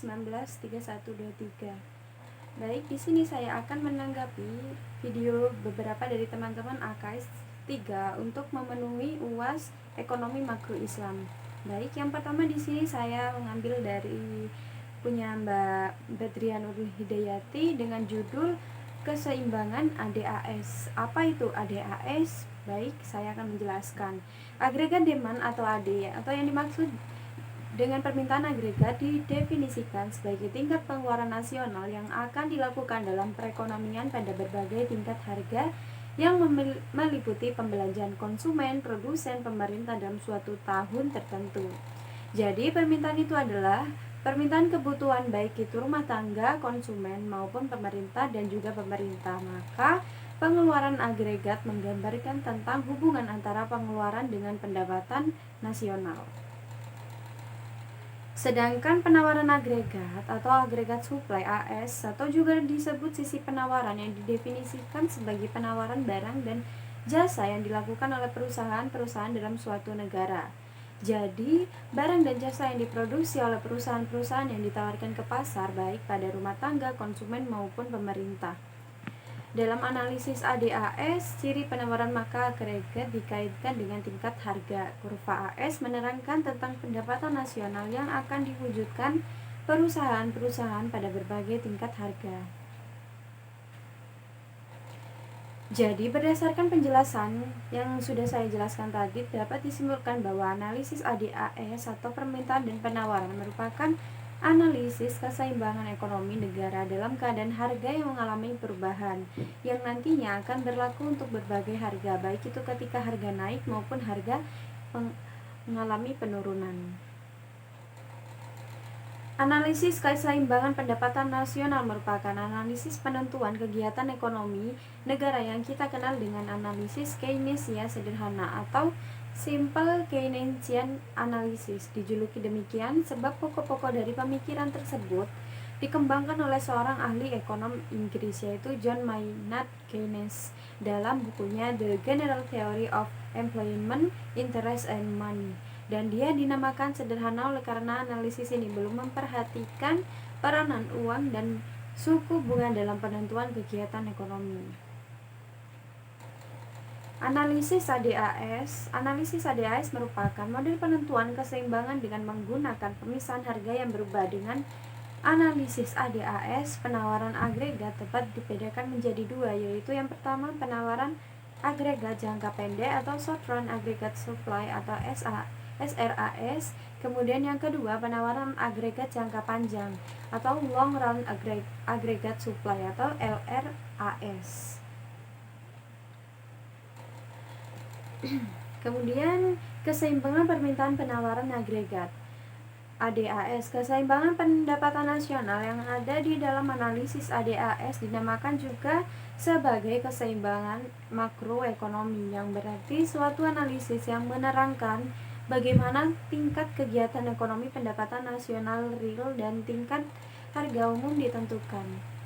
2019-3123. Baik, di sini saya akan menanggapi video beberapa dari teman-teman AKS 3 untuk memenuhi UAS Ekonomi Makro Islam. Baik, yang pertama di sini saya mengambil dari punya Mbak Badrianur Hidayati dengan judul Keseimbangan ADAS. Apa itu ADAS? Baik, saya akan menjelaskan. Agregat demand atau AD atau yang dimaksud dengan permintaan agregat didefinisikan sebagai tingkat pengeluaran nasional yang akan dilakukan dalam perekonomian pada berbagai tingkat harga yang meliputi pembelanjaan konsumen, produsen, pemerintah dalam suatu tahun tertentu. Jadi permintaan itu adalah permintaan kebutuhan baik itu rumah tangga, konsumen maupun pemerintah dan juga pemerintah. Maka pengeluaran agregat menggambarkan tentang hubungan antara pengeluaran dengan pendapatan nasional. Sedangkan penawaran agregat atau agregat supply AS atau juga disebut sisi penawaran yang didefinisikan sebagai penawaran barang dan jasa yang dilakukan oleh perusahaan-perusahaan dalam suatu negara. Jadi, barang dan jasa yang diproduksi oleh perusahaan-perusahaan yang ditawarkan ke pasar baik pada rumah tangga, konsumen maupun pemerintah. Dalam analisis ADAS, ciri penawaran maka agregat dikaitkan dengan tingkat harga. Kurva AS menerangkan tentang pendapatan nasional yang akan diwujudkan perusahaan-perusahaan pada berbagai tingkat harga. Jadi, berdasarkan penjelasan yang sudah saya jelaskan tadi, dapat disimpulkan bahwa analisis ADAS atau permintaan dan penawaran merupakan analisis keseimbangan ekonomi negara dalam keadaan harga yang mengalami perubahan yang nantinya akan berlaku untuk berbagai harga, baik itu ketika harga naik maupun harga mengalami penurunan. Analisis keseimbangan pendapatan nasional merupakan analisis penentuan kegiatan ekonomi negara yang kita kenal dengan analisis Keynesian sederhana atau Simple Keynesian Analysis. Dijuluki demikian sebab pokok-pokok dari pemikiran tersebut dikembangkan oleh seorang ahli ekonom Inggris yaitu John Maynard Keynes dalam bukunya The General Theory of Employment, Interest and Money. Dan dia dinamakan sederhana oleh karena analisis ini belum memperhatikan peranan uang dan suku bunga dalam penentuan kegiatan ekonomi. Analisis ADAS merupakan model penentuan keseimbangan dengan menggunakan pemisahan harga yang berubah. Dengan analisis ADAS, penawaran agregat dapat dibedakan menjadi dua, yaitu yang pertama penawaran agregat jangka pendek atau short run aggregate supply atau SRAS. Kemudian yang kedua penawaran agregat jangka panjang atau long run aggregate supply atau LRAS. Kemudian keseimbangan permintaan penawaran agregat ADAS. Keseimbangan pendapatan nasional yang ada di dalam analisis ADAS dinamakan juga sebagai keseimbangan makroekonomi, yang berarti suatu analisis yang menerangkan bagaimana tingkat kegiatan ekonomi pendapatan nasional real dan tingkat harga umum ditentukan.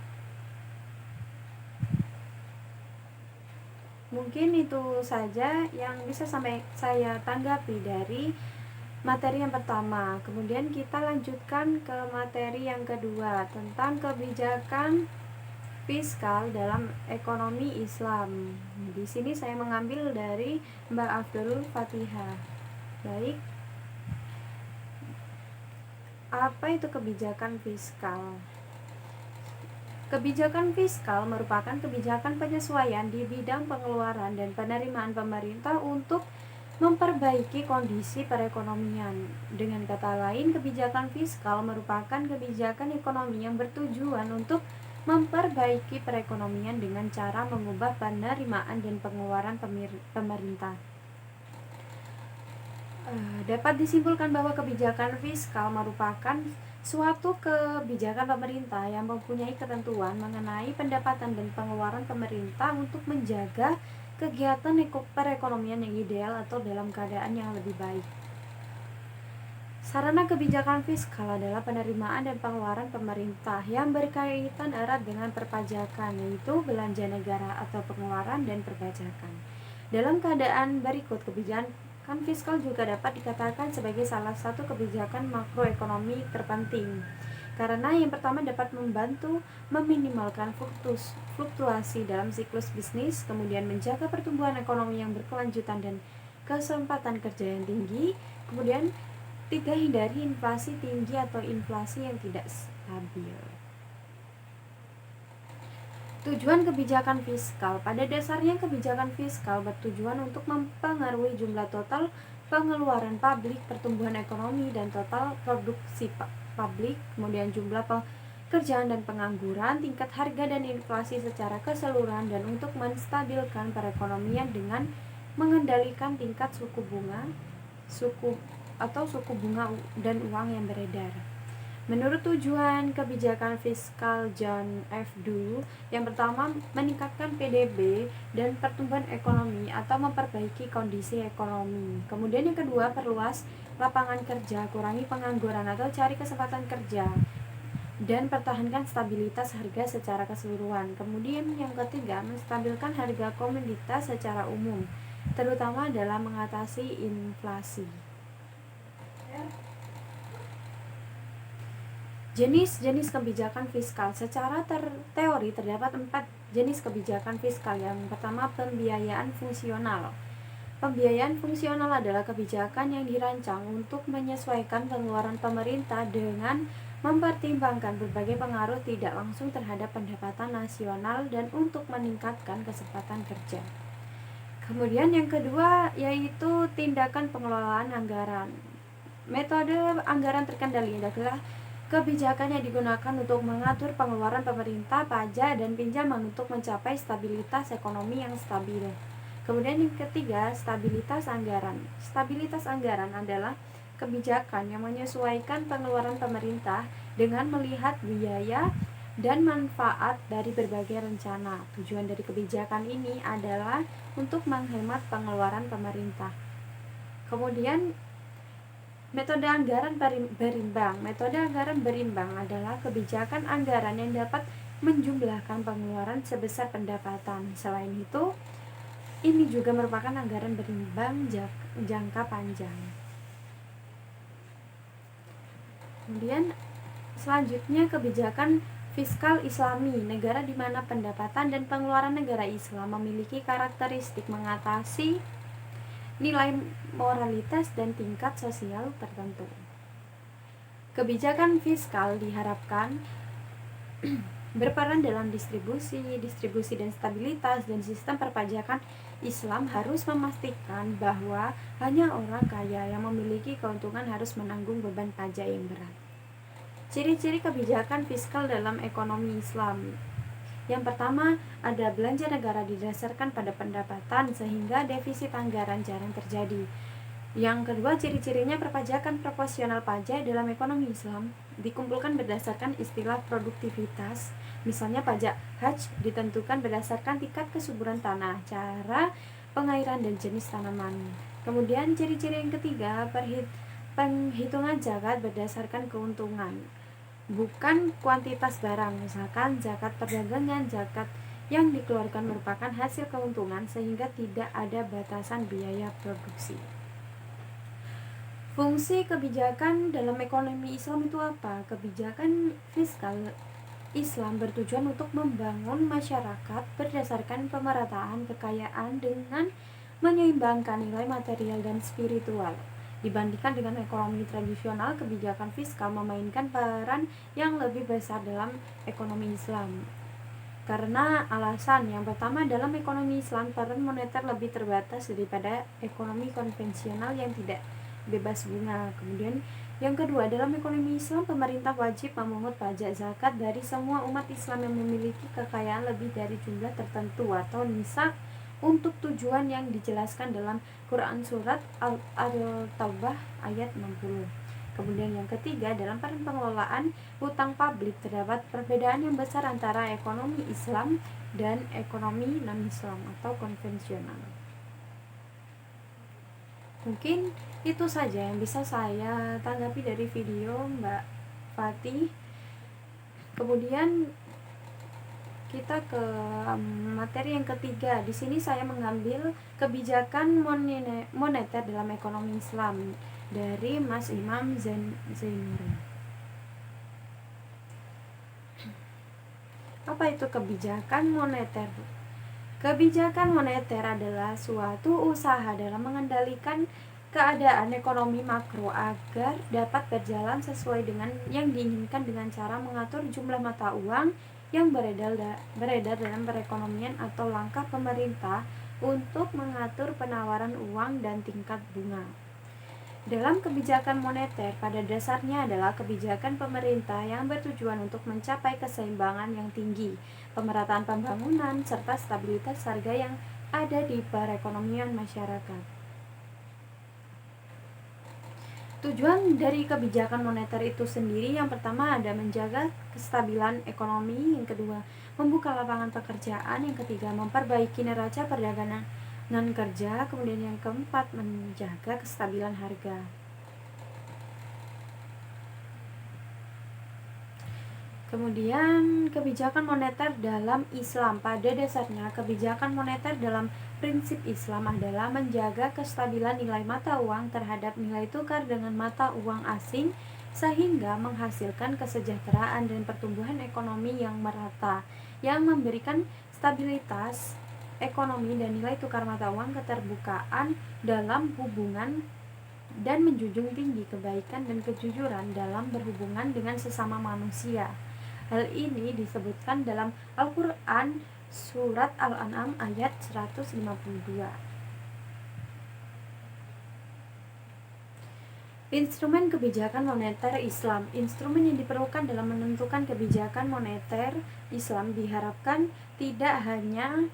Mungkin itu saja yang bisa saya tanggapi dari materi yang pertama. Kemudian kita lanjutkan ke materi yang kedua tentang kebijakan fiskal dalam ekonomi Islam. Di sini saya mengambil dari Mbak Abdul Fatihah. Baik. Apa itu kebijakan fiskal? Kebijakan fiskal merupakan kebijakan penyesuaian di bidang pengeluaran dan penerimaan pemerintah untuk memperbaiki kondisi perekonomian. Dengan kata lain, kebijakan fiskal merupakan kebijakan ekonomi yang bertujuan untuk memperbaiki perekonomian dengan cara mengubah penerimaan dan pengeluaran pemerintah. Dapat disimpulkan bahwa kebijakan fiskal merupakan suatu kebijakan pemerintah yang mempunyai ketentuan mengenai pendapatan dan pengeluaran pemerintah untuk menjaga kegiatan perekonomian yang ideal atau dalam keadaan yang lebih baik. Sarana kebijakan fiskal adalah penerimaan dan pengeluaran pemerintah yang berkaitan erat dengan perpajakan, yaitu belanja negara atau pengeluaran dan perpajakan. Dalam keadaan berikut, kebijakan fiskal juga dapat dikatakan sebagai salah satu kebijakan makroekonomi terpenting Karena yang pertama dapat membantu meminimalkan fluktuasi dalam siklus bisnis, kemudian menjaga pertumbuhan ekonomi yang berkelanjutan dan kesempatan kerja yang tinggi. Kemudian 3, hindari inflasi tinggi atau inflasi yang tidak stabil. Tujuan kebijakan fiskal. Pada dasarnya kebijakan fiskal bertujuan untuk mempengaruhi jumlah total pengeluaran publik, pertumbuhan ekonomi, dan total produksi publik, kemudian jumlah pekerjaan dan pengangguran, tingkat harga dan inflasi secara keseluruhan, dan untuk menstabilkan perekonomian dengan mengendalikan tingkat suku bunga dan uang yang beredar. Menurut tujuan kebijakan fiskal John F. Dewey, yang pertama meningkatkan PDB dan pertumbuhan ekonomi atau memperbaiki kondisi ekonomi. Kemudian yang kedua, perluas lapangan kerja, kurangi pengangguran atau cari kesempatan kerja, dan pertahankan stabilitas harga secara keseluruhan. Kemudian yang ketiga, menstabilkan harga komoditas secara umum, terutama dalam mengatasi inflasi. Jenis-jenis kebijakan fiskal. Secara teori terdapat 4 jenis kebijakan fiskal. Yang pertama, pembiayaan fungsional. Pembiayaan fungsional adalah kebijakan yang dirancang untuk menyesuaikan pengeluaran pemerintah dengan mempertimbangkan berbagai pengaruh tidak langsung terhadap pendapatan nasional dan untuk meningkatkan kesempatan kerja. Kemudian yang kedua yaitu tindakan pengelolaan anggaran. Metode anggaran terkendali adalah kebijakan yang digunakan untuk mengatur pengeluaran pemerintah, pajak, dan pinjaman untuk mencapai stabilitas ekonomi yang stabil. Kemudian yang ketiga, stabilitas anggaran. Stabilitas anggaran adalah kebijakan yang menyesuaikan pengeluaran pemerintah dengan melihat biaya dan manfaat dari berbagai rencana. Tujuan dari kebijakan ini adalah untuk menghemat pengeluaran pemerintah. Kemudian metode anggaran berimbang. Metode anggaran berimbang adalah kebijakan anggaran yang dapat menjumlahkan pengeluaran sebesar pendapatan. Selain itu, ini juga merupakan anggaran berimbang jangka panjang. Kemudian selanjutnya kebijakan fiskal Islami. Negara di mana pendapatan dan pengeluaran negara Islam memiliki karakteristik mengatasi nilai moralitas dan tingkat sosial tertentu. Kebijakan fiskal diharapkan berperan dalam distribusi dan stabilitas, dan sistem perpajakan Islam harus memastikan bahwa hanya orang kaya yang memiliki keuntungan harus menanggung beban pajak yang berat. Ciri-ciri kebijakan fiskal dalam ekonomi Islam. Yang pertama, ada belanja negara didasarkan pada pendapatan sehingga defisit anggaran jarang terjadi. Yang kedua, ciri-cirinya perpajakan proporsional pajak dalam ekonomi Islam dikumpulkan berdasarkan istilah produktivitas. Misalnya pajak hajj ditentukan berdasarkan tingkat kesuburan tanah, cara pengairan, dan jenis tanaman. Kemudian ciri-ciri yang ketiga, penghitungan zakat berdasarkan keuntungan, bukan kuantitas barang. Misalkan zakat perdagangan, zakat yang dikeluarkan merupakan hasil keuntungan sehingga tidak ada batasan biaya produksi. Fungsi kebijakan dalam ekonomi Islam itu apa? Kebijakan fiskal Islam bertujuan untuk membangun masyarakat berdasarkan pemerataan kekayaan dengan menyeimbangkan nilai material dan spiritual. Dibandingkan dengan ekonomi tradisional, kebijakan fiskal memainkan peran yang lebih besar dalam ekonomi Islam. Karena alasan yang pertama, dalam ekonomi Islam peran moneter lebih terbatas daripada ekonomi konvensional yang tidak bebas bunga. Kemudian yang kedua, dalam ekonomi Islam pemerintah wajib memungut pajak zakat dari semua umat Islam yang memiliki kekayaan lebih dari jumlah tertentu atau nisab untuk tujuan yang dijelaskan dalam Quran Surat Al-Taubah ayat 60. Kemudian yang ketiga, dalam peran pengelolaan hutang publik terdapat perbedaan yang besar antara ekonomi Islam dan ekonomi non-Islam atau konvensional. Mungkin itu saja yang bisa saya tanggapi dari video Mbak Fatih. Kemudian kita ke materi yang ketiga. Di sini saya mengambil kebijakan moneter dalam ekonomi Islam dari Mas Imam Zainuri. Apa itu kebijakan moneter? Kebijakan moneter adalah suatu usaha dalam mengendalikan keadaan ekonomi makro agar dapat berjalan sesuai dengan yang diinginkan dengan cara mengatur jumlah mata uang yang beredar dalam perekonomian atau langkah pemerintah untuk mengatur penawaran uang dan tingkat bunga. Dalam kebijakan moneter, pada dasarnya adalah kebijakan pemerintah yang bertujuan untuk mencapai keseimbangan yang tinggi, pemerataan pembangunan, serta stabilitas harga yang ada di perekonomian masyarakat. Tujuan dari kebijakan moneter itu sendiri yang pertama ada menjaga kestabilan ekonomi, yang kedua membuka lapangan pekerjaan, yang ketiga memperbaiki neraca perdagangan kerja, kemudian yang keempat menjaga kestabilan harga. Kemudian kebijakan moneter dalam Islam, pada dasarnya kebijakan moneter dalam prinsip Islam adalah menjaga kestabilan nilai mata uang terhadap nilai tukar dengan mata uang asing sehingga menghasilkan kesejahteraan dan pertumbuhan ekonomi yang merata, yang memberikan stabilitas ekonomi dan nilai tukar mata uang keterbukaan dalam hubungan dan menjunjung tinggi kebaikan dan kejujuran dalam berhubungan dengan sesama manusia. Hal ini disebutkan dalam Al-Quran Surat Al-An'am ayat 152. Instrumen kebijakan moneter Islam. Instrumen yang diperlukan dalam menentukan kebijakan moneter Islam diharapkan tidak hanya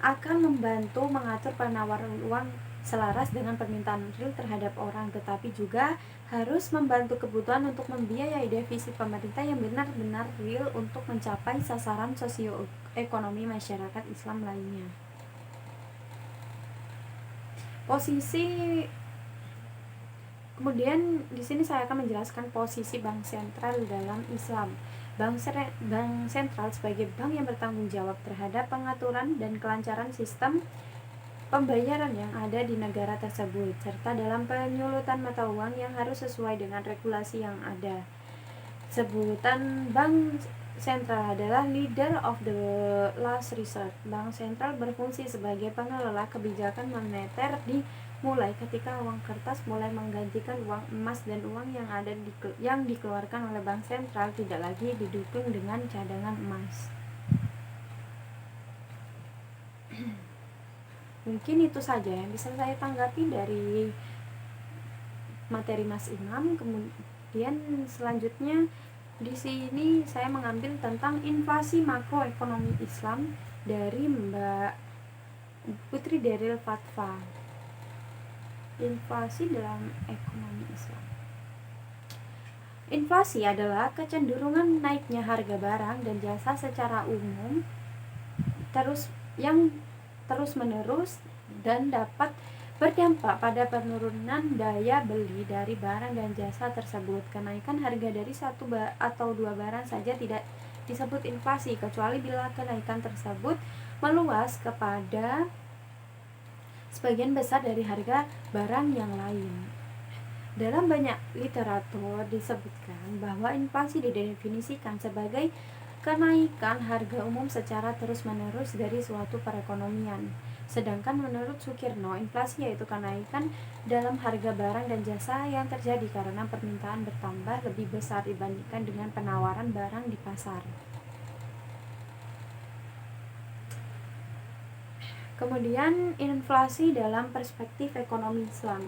akan membantu mengatur penawaran uang selaras dengan permintaan real terhadap orang, tetapi juga harus membantu kebutuhan untuk membiayai defisit pemerintah yang benar-benar real untuk mencapai sasaran sosioekonomi masyarakat Islam lainnya. Kemudian di sini saya akan menjelaskan posisi bank sentral dalam Islam. Bank sentral sebagai bank yang bertanggung jawab terhadap pengaturan dan kelancaran sistem pembayaran yang ada di negara tersebut, serta dalam penyulutan mata uang yang harus sesuai dengan regulasi yang ada. Sebutan bank sentral adalah leader of the last resort. Bank sentral berfungsi sebagai pengelola kebijakan moneter dimulai ketika uang kertas mulai menggantikan uang emas dan uang yang dikeluarkan oleh bank sentral tidak lagi didukung dengan cadangan emas. Mungkin itu saja yang bisa saya tanggapi dari materi Mas Imam. Kemudian selanjutnya di sini saya mengambil tentang inflasi makroekonomi Islam dari Mbak Putri Daryl Fatwa. Inflasi dalam ekonomi Islam. Inflasi adalah kecenderungan naiknya harga barang dan jasa secara umum terus-menerus dan dapat berdampak pada penurunan daya beli dari barang dan jasa tersebut. Kenaikan harga dari satu atau dua barang saja tidak disebut inflasi, kecuali bila kenaikan tersebut meluas kepada sebagian besar dari harga barang yang lain. Dalam banyak literatur disebutkan bahwa inflasi didefinisikan sebagai kenaikan harga umum secara terus-menerus dari suatu perekonomian. Sedangkan menurut Sukirno, inflasi yaitu kenaikan dalam harga barang dan jasa yang terjadi karena permintaan bertambah lebih besar dibandingkan dengan penawaran barang di pasar. Kemudian inflasi dalam perspektif ekonomi Islam.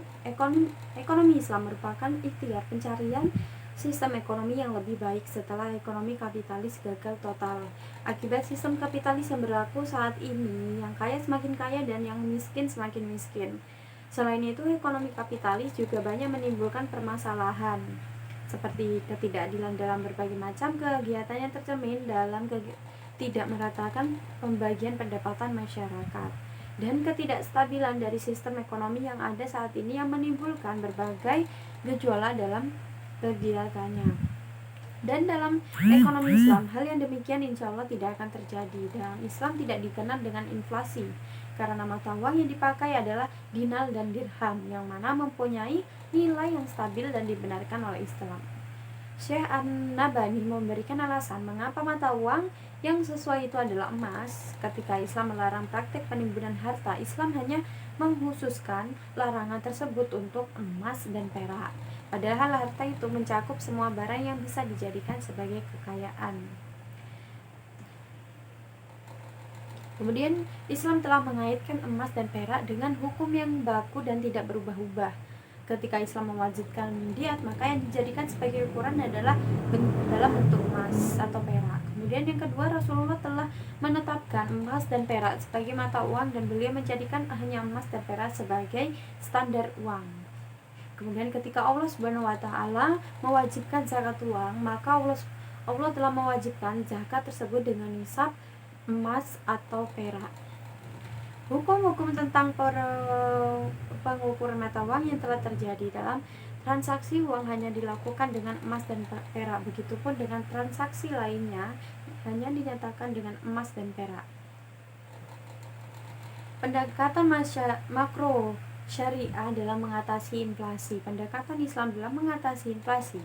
Ekonomi Islam merupakan ikhtiar pencarian sistem ekonomi yang lebih baik setelah ekonomi kapitalis gagal total. Akibat sistem kapitalis yang berlaku saat ini, yang kaya semakin kaya dan yang miskin semakin miskin. Selain itu, ekonomi kapitalis juga banyak menimbulkan permasalahan seperti ketidakadilan dalam berbagai macam kegiatan yang tercermin dalam tidak meratakan pembagian pendapatan masyarakat dan ketidakstabilan dari sistem ekonomi yang ada saat ini yang menimbulkan berbagai gejolak dalam kegiatannya. Dan dalam ekonomi Islam, hal yang demikian insya Allah tidak akan terjadi. Dalam Islam tidak dikenal dengan inflasi, karena mata uang yang dipakai adalah dinar dan dirham, yang mana mempunyai nilai yang stabil dan dibenarkan oleh Islam. Syekh An-Nabhani memberikan alasan mengapa mata uang yang sesuai itu adalah emas. Ketika Islam melarang praktik penimbunan harta, Islam hanya menghususkan larangan tersebut untuk emas dan perak. Padahal harta itu mencakup semua barang yang bisa dijadikan sebagai kekayaan. Kemudian Islam telah mengaitkan emas dan perak dengan hukum yang baku dan tidak berubah-ubah. Ketika Islam mewajibkan diat, maka yang dijadikan sebagai ukuran adalah dalam bentuk emas atau perak. Kemudian yang kedua, Rasulullah telah menetapkan emas dan perak sebagai mata uang dan beliau menjadikan hanya emas dan perak sebagai standar uang. Kemudian ketika Allah Subhanahu wa taala mewajibkan zakat uang, maka Allah telah mewajibkan zakat tersebut dengan nisab emas atau perak. Hukum-hukum tentang pengukuran mata uang yang telah terjadi dalam transaksi uang hanya dilakukan dengan emas dan perak. Begitupun dengan transaksi lainnya hanya dinyatakan dengan emas dan perak. Pendekatan makro syariah dalam mengatasi inflasi. Pendekatan Islam dalam mengatasi inflasi.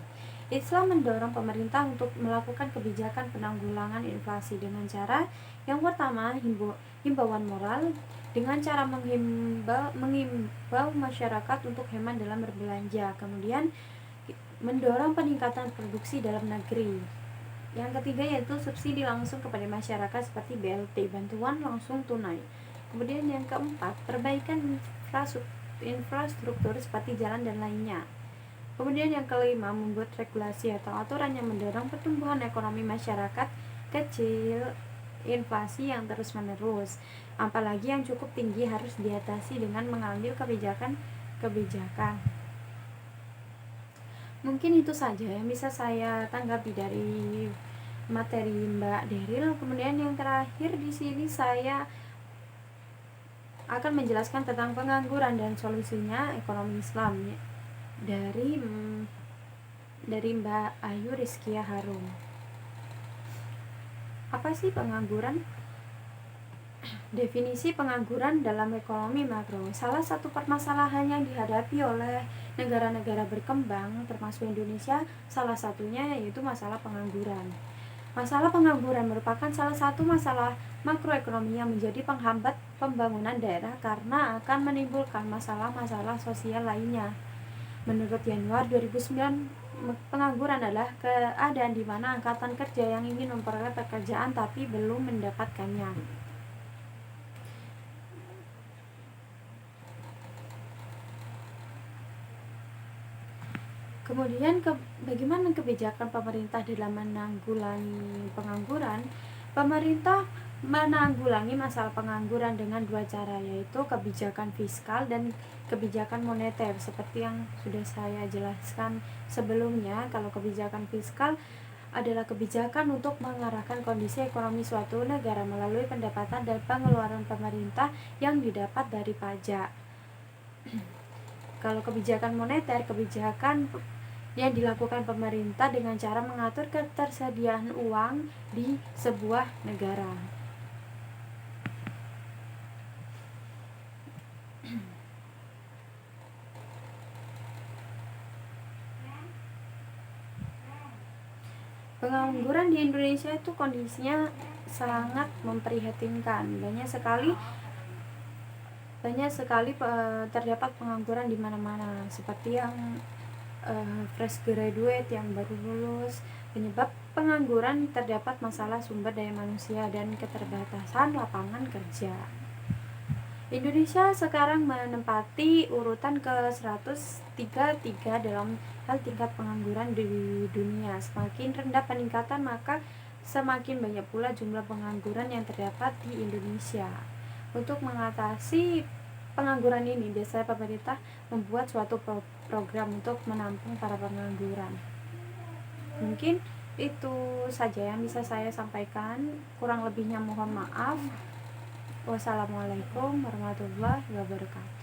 Islam mendorong pemerintah untuk melakukan kebijakan penanggulangan inflasi dengan cara yang pertama, himbauan moral dengan cara mengimbau masyarakat untuk hemat dalam berbelanja. Kemudian mendorong peningkatan produksi dalam negeri. Yang ketiga yaitu subsidi langsung kepada masyarakat seperti BLT, bantuan langsung tunai. Kemudian yang keempat, perbaikan infrastruktur seperti jalan dan lainnya. Kemudian yang kelima, membuat regulasi atau aturan yang mendorong pertumbuhan ekonomi masyarakat kecil. Inflasi yang terus-menerus, apalagi yang cukup tinggi, harus diatasi dengan mengambil kebijakan. Mungkin itu saja yang bisa saya tanggapi dari materi Mbak Deril. Kemudian yang terakhir di sini saya akan menjelaskan tentang pengangguran dan solusinya ekonomi Islam dari Mbak Ayu Rizkia Harum. Apa sih pengangguran? Definisi pengangguran dalam ekonomi makro. Salah satu permasalahan yang dihadapi oleh negara-negara berkembang termasuk Indonesia, salah satunya yaitu masalah pengangguran. Masalah pengangguran merupakan salah satu masalah makroekonomi yang menjadi penghambat pembangunan daerah karena akan menimbulkan masalah-masalah sosial lainnya. Menurut Januar 2009, pengangguran adalah keadaan di mana angkatan kerja yang ingin memperoleh pekerjaan tapi belum mendapatkannya. Kemudian bagaimana kebijakan pemerintah dalam menanggulangi pengangguran? Pemerintah menanggulangi masalah pengangguran dengan dua cara, yaitu kebijakan fiskal dan kebijakan moneter. Seperti yang sudah saya jelaskan sebelumnya, kalau kebijakan fiskal adalah kebijakan untuk mengarahkan kondisi ekonomi suatu negara melalui pendapatan dan pengeluaran pemerintah yang didapat dari pajak. Kalau kebijakan moneter, kebijakan yang dilakukan pemerintah dengan cara mengatur ketersediaan uang di sebuah negara. Pengangguran di Indonesia itu kondisinya sangat memprihatinkan. Banyak sekali terdapat pengangguran di mana-mana, seperti yang fresh graduate yang baru lulus. Penyebab pengangguran terdapat masalah sumber daya manusia dan keterbatasan lapangan kerja. Indonesia sekarang menempati urutan ke-133 dalam hal tingkat pengangguran di dunia. Semakin rendah peningkatan, maka semakin banyak pula jumlah pengangguran yang terdapat di Indonesia. Untuk mengatasi pengangguran ini, biasanya pemerintah membuat suatu program untuk menampung para pengangguran. Mungkin itu saja yang bisa saya sampaikan, kurang lebihnya mohon maaf. Wassalamualaikum warahmatullahi wabarakatuh.